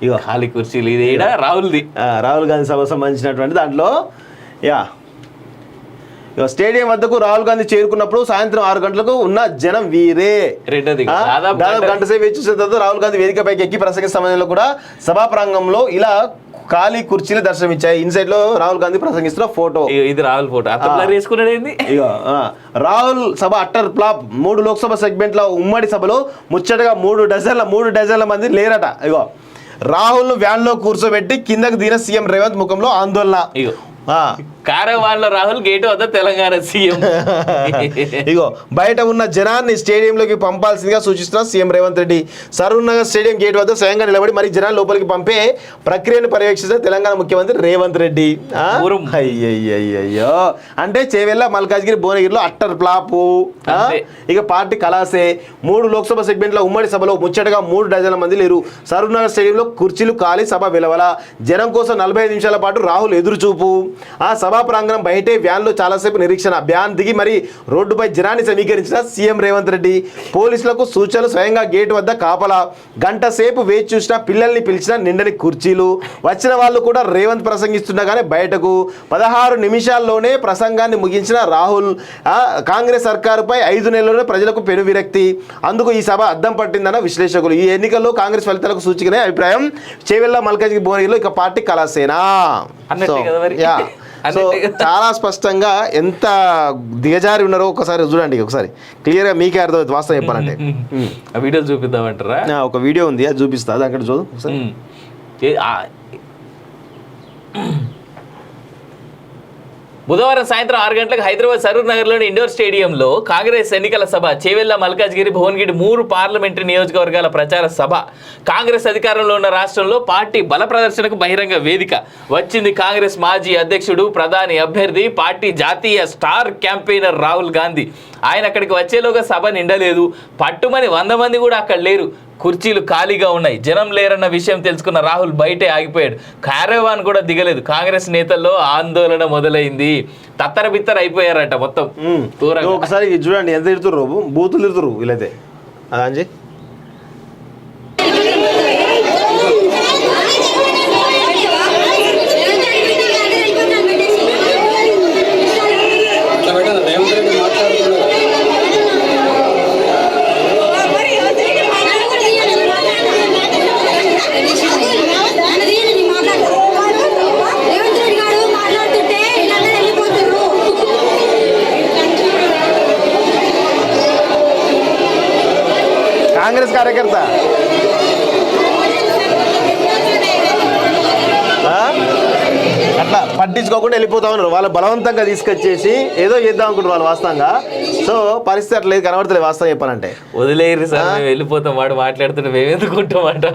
ఇగో ఖాళీ కుర్చీలు ఇది రాహుల్ది. రాహుల్ గాంధీ సభ సంబంధించినటువంటి దాంట్లో స్టేడియం వద్దకు రాహుల్ గాంధీ చేరుకున్నప్పుడు సాయంత్రం 6 గంటలకు ఉన్న జనం వీరే. దాదాపు గంట సేపు వేచి చూసిన తర్వాత రాహుల్ గాంధీ వేదికపైకి ఎక్కి ప్రసంగ సమయంలో కూడా సభా ప్రాంగణంలో ఇలా ఖాళీ కుర్చీలు దర్శనమిచ్చాయి. ఇన్సైడ్ లో రాహుల్ గాంధీ ప్రసంగిస్తున్న ఫోటో. ఇది రాహుల్ ఫోటో. రాహుల్ సభ అట్టర్ ఫ్లాప్. 3 లోక్సభ సెగ్మెంట్ల ఉమ్మడి సభలో ముచ్చటగా 3 డజన్ల మంది లేరట. ఇగో రాహుల్ వ్యాన్ లో కూర్చోబెట్టి కిందకు దిగిన సీఎం రేవంత్ ముఖంలో ఆందోళన. కారవాన్ లో రాహుల్ గేటు వద్ద తెలంగాణ సీఎం. ఇగో బయట ఉన్న జనాన్ని స్టేడియంలోకి పంపాల్సిందిగా సూచిస్తున్న CM Revanth Reddy. Saroor Nagar stadium gate వద్ద స్వయంగా నిలబడి మరి జనాన్ని లోపలికి పంపే ప్రక్రియను పర్యవేక్షిస్తున్న తెలంగాణ ముఖ్యమంత్రి రేవంత్ రెడ్డి. అయ్యయ్యో అంటే చేవెళ్ళ మల్కాజ్గిరి భువనగిరిలో అట్టర్ ఫ్లాపు. ఇక పార్టీ కలాసే. 3 లోక్సభ సెగ్మెంట్ల ఉమ్మడి సభలో ముచ్చటగా 3 డజన్ల మంది లేరు. సరూర్ నగర్ స్టేడియంలో కుర్చీలు ఖాళీ, సభ విలవల. జనం కోసం 45 నిమిషాల పాటు రాహుల్ ఎదురుచూపు. ఆ సభా ప్రాంగణం బయటే వ్యాన్లో చాలాసేపు నిరీక్షణ. వ్యాన్ దిగి మరి రోడ్డుపై జనాన్ని సమీకరించిన సీఎం రేవంత్ రెడ్డి. పోలీసులకు సూచనలు, స్వయంగా గేటు వద్ద కాపలా. గంట సేపు వేచి చూసిన, పిల్లల్ని పిలిచిన నిండని కుర్చీలు. వచ్చిన వాళ్ళు కూడా రేవంత్ ప్రసంగిస్తుండగానే బయటకు. 16 నిమిషాల్లోనే ప్రసంగాన్ని ముగించిన రాహుల్. కాంగ్రెస్ సర్కారుపై 5 నెలల్లోనే ప్రజలకు పెను విరక్తి. అందుకు ఈ సభ అద్దం పట్టిందన్న విశ్లేషకులు. ఈ ఎన్నికల్లో కాంగ్రెస్ ఫలితాలకు సూచికనే అభిప్రాయం. చేవెళ్ళ మల్కాజ్గిరి భువనగిరిలో ఇక పార్టీ కళాసేన. సో చాలా స్పష్టంగా ఎంత దిగజారి ఉన్నారో ఒకసారి చూడండి. ఒకసారి క్లియర్గా మీకే అర్థమవుతుంది వాస్తవం చెప్పాలంటే. వీడియో చూపిద్దామంటారా? ఒక వీడియో ఉంది, అది చూపిస్తా. అది అక్కడ చూడు ఒకసారి. బుధవారం సాయంత్రం 6 గంటలకు హైదరాబాద్ సరూర్ నగర్లోని ఇండోర్ స్టేడియంలో కాంగ్రెస్ ఎన్నికల సభ, చేవెళ్ళ, మల్కాజ్గిరి, భువనగిరి 3 పార్లమెంటరీ నియోజకవర్గాల ప్రచార సభ. కాంగ్రెస్ అధికారంలో ఉన్న రాష్ట్రంలో పార్టీ బల ప్రదర్శనకు బహిరంగ వేదిక. వచ్చింది కాంగ్రెస్ మాజీ అధ్యక్షుడు, ప్రధాని అభ్యర్థి, పార్టీ జాతీయ స్టార్ క్యాంపెయినర్ రాహుల్ గాంధీ. ఆయన అక్కడికి వచ్చేలోగా సభ నిండలేదు. పట్టుమని 100 మంది కూడా అక్కడ లేరు. కుర్చీలు ఖాళీగా ఉన్నాయి. జనం లేరన్న విషయం తెలుసుకున్న రాహుల్ బయటే ఆగిపోయాడు. కారవాన్ కూడా దిగలేదు. కాంగ్రెస్ నేతల్లో ఆందోళన మొదలైంది. తత్తర బిత్తర అయిపోయారట మొత్తం. ఒకసారి చూడండి ఎంత తిడుతుర్రు, బూతులు తిడుతురు వీళ్ళైతే. అదాంజీ కాంగ్రెస్ కార్యకర్త అట్లా పట్టించుకోకుండా వెళ్ళిపోతా ఉన్నారు. వాళ్ళు బలవంతంగా తీసుకొచ్చేసి ఏదో చేద్దాం అనుకుంటారు వాళ్ళు వాస్తవంగా. సో పరిస్థితి అట్లేదు, కనబడతలేదు వాస్తవం చెప్పాలంటే. వదిలేరు సార్, వెళ్ళిపోతాం. వాడు మాట్లాడుతుంటే మేము ఎందుకుంటామాట.